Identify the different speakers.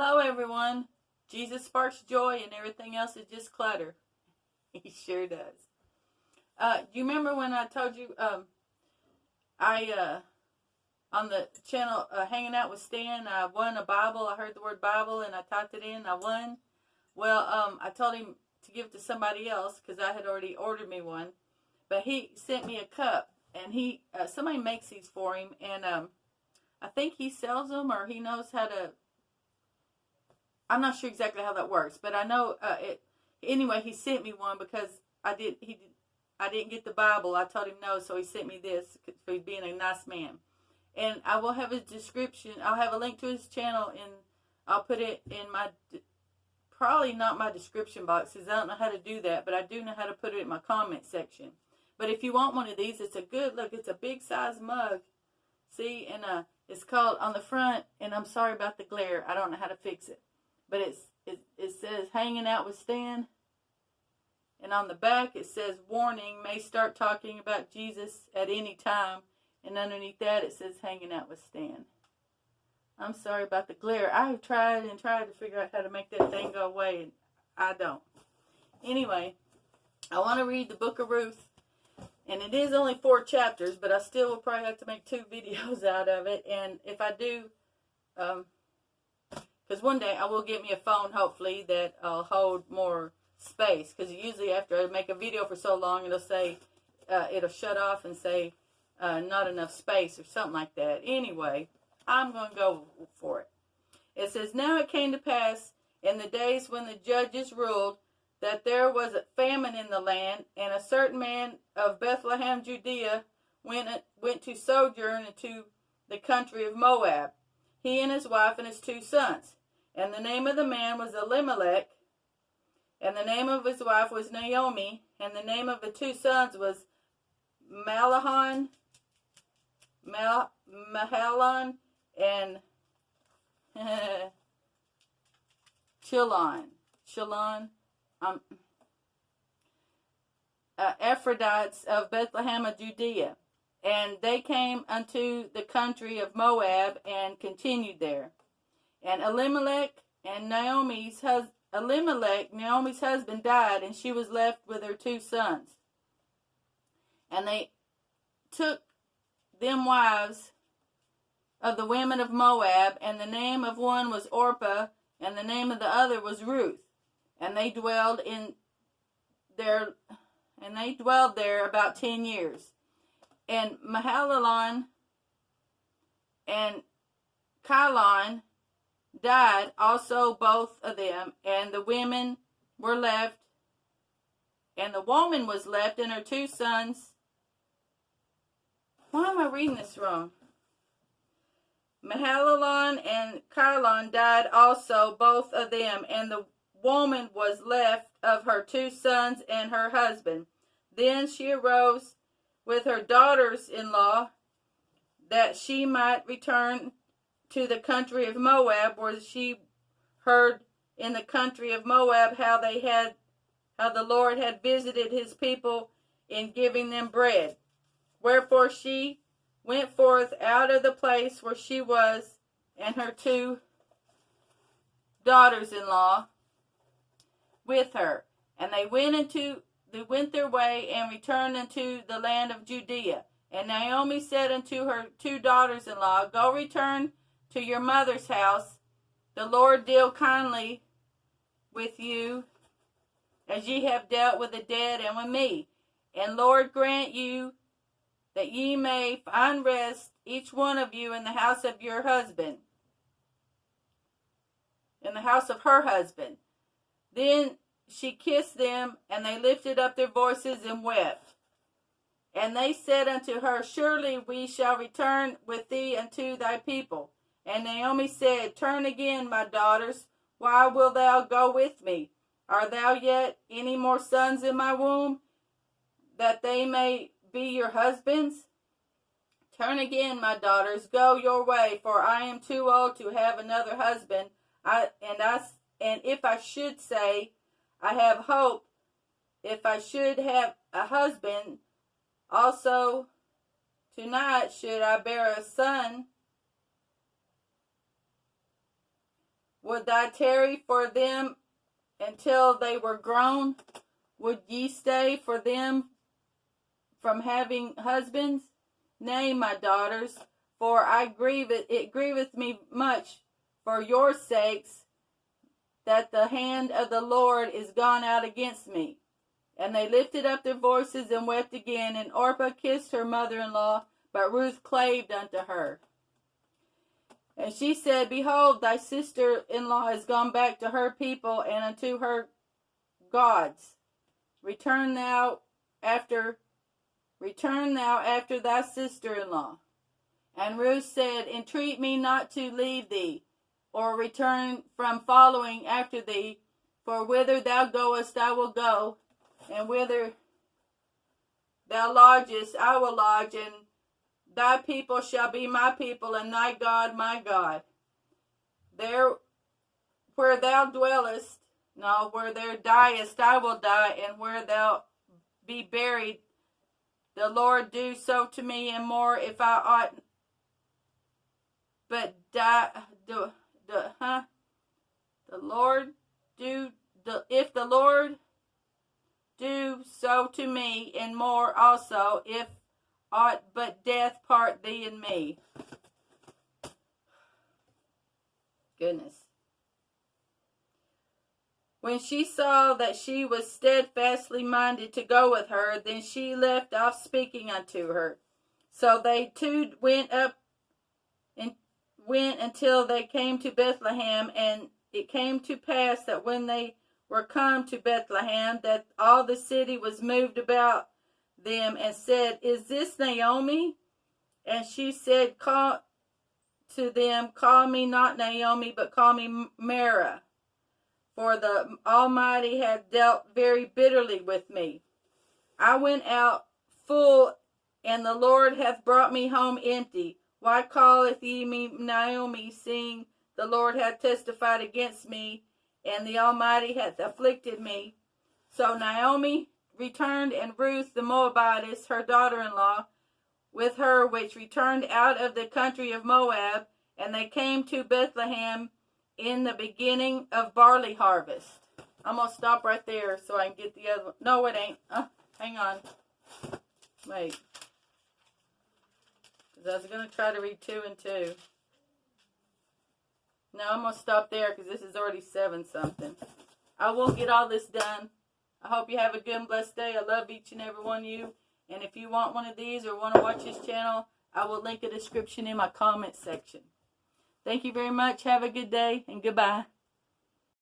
Speaker 1: Hello, everyone. Jesus sparks joy and everything else is just clutter. He sure does. Do you remember when I told you I on the channel Hanging Out with Stan, I won a Bible. I heard the word Bible and I typed it in. I won. Well, I told him to give it to somebody else because I had already ordered me one. But he sent me a cup, and somebody makes these for him, and I think he sells them or he knows how to. I'm not sure exactly how that works, but I know it. Anyway, he sent me one because I didn't get the Bible. I told him no, so he sent me this for being a nice man. And I will have his description. I'll have a link to his channel, and I'll put it in my, probably not my description box, because I don't know how to do that, but I do know how to put it in my comment section. But if you want one of these, it's a good look. It's a big size mug. See, and it's called on the front, and I'm sorry about the glare. I don't know how to fix it. But it says Hanging Out with Stan. And on the back it says warning, may start talking about Jesus at any time. And underneath that it says Hanging Out with Stan. I'm sorry about the glare. I've tried to figure out how to make that thing go away, and I don't. Anyway, I want to read the Book of Ruth. And it is only 4 chapters, but I still will probably have to make 2 videos out of it. And if I do, because one day I will get me a phone, hopefully, that'll hold more space. Because usually after I make a video for so long, it'll say, it'll shut off and say not enough space or something like that. Anyway, I'm going to go for it. It says, now it came to pass in the days when the judges ruled that there was a famine in the land, and a certain man of Bethlehem, Judea, went to sojourn into the country of Moab, he and his wife and his 2 sons. And the name of the man was Elimelech, and the name of his wife was Naomi, and the name of the 2 sons was Mahlon, and Chilon. Ephrodites of Bethlehem of Judea. And they came unto the country of Moab and continued there. And Elimelech, Naomi's husband died, and she was left with her 2 sons. And they took them wives of the women of Moab, and the name of one was Orpah, and the name of the other was Ruth. And they dwelled there about 10 years. And Mahalalel and Chilion died also, both of them, and the women were left, and the woman was left and her 2 sons. Why am I reading this wrong? Mahalalel and Chilion died also, both of them, and the woman was left of her 2 sons and her husband. Then she arose with her daughters-in-law, that she might return to the country of Moab, where she heard in the country of Moab how the Lord had visited his people in giving them bread. Wherefore she went forth out of the place where she was, and her 2 daughters-in-law with her. And they went their way and returned unto the land of Judea. And Naomi said unto her 2 daughters-in-law, go return to your mother's house. The Lord deal kindly with you, as ye have dealt with the dead and with me. And Lord grant you that ye may find rest, each one of you, in the house of your husband, in the house of her husband. Then she kissed them, and they lifted up their voices and wept. And they said unto her, surely we shall return with thee unto thy people. And Naomi said, turn again, my daughters. Why wilt thou go with me? Are thou yet any more sons in my womb, that they may be your husbands? Turn again, my daughters, go your way, for I am too old to have another husband. And if I should say, I have hope, if I should have a husband, also tonight should I bear a son. Would thou tarry for them until they were grown? Would ye stay for them from having husbands? Nay, my daughters, for it grieveth me much for your sakes that the hand of the Lord is gone out against me. And they lifted up their voices and wept again, and Orpah kissed her mother-in-law, but Ruth claved unto her. And she said, Behold, thy sister-in-law is gone back to her people and unto her gods. Return thou after thy sister-in-law. And Ruth said, Entreat me not to leave thee, or return from following after thee, for whither thou goest I will go, and whither thou lodgest I will lodge, and thy people shall be my people, and thy God my God. There where thou dwellest, no, where thou diest I will die, and where thou be buried, the Lord do so to me, and more, if I ought but die. If the Lord do so to me, and more also, if aught but death part thee and me. Goodness. When she saw that she was steadfastly minded to go with her, then she left off speaking unto her. So they two went until they came to Bethlehem, and it came to pass that when they were come to Bethlehem, that all the city was moved about them, and said, Is this Naomi? And she said, Call to them, Call me not Naomi, but call me Mara, for the Almighty hath dealt very bitterly with me. I went out full, and the Lord hath brought me home empty. Why calleth ye me Naomi, seeing the Lord hath testified against me, and the Almighty hath afflicted me? So Naomi returned, and Ruth the Moabitess, her daughter-in-law, with her, which returned out of the country of Moab, and they came to Bethlehem in the beginning of barley harvest. I'm going to stop right there so I can get the other one. No, it ain't. Hang on. Wait. Because I was going to try to read 2 and 2. No, I'm going to stop there because this is already 7 something. I will get all this done. I hope you have a good and blessed day. I love each and every one of you. And if you want one of these or want to watch this channel, I will link a description in my comment section. Thank you very much. Have a good day and goodbye.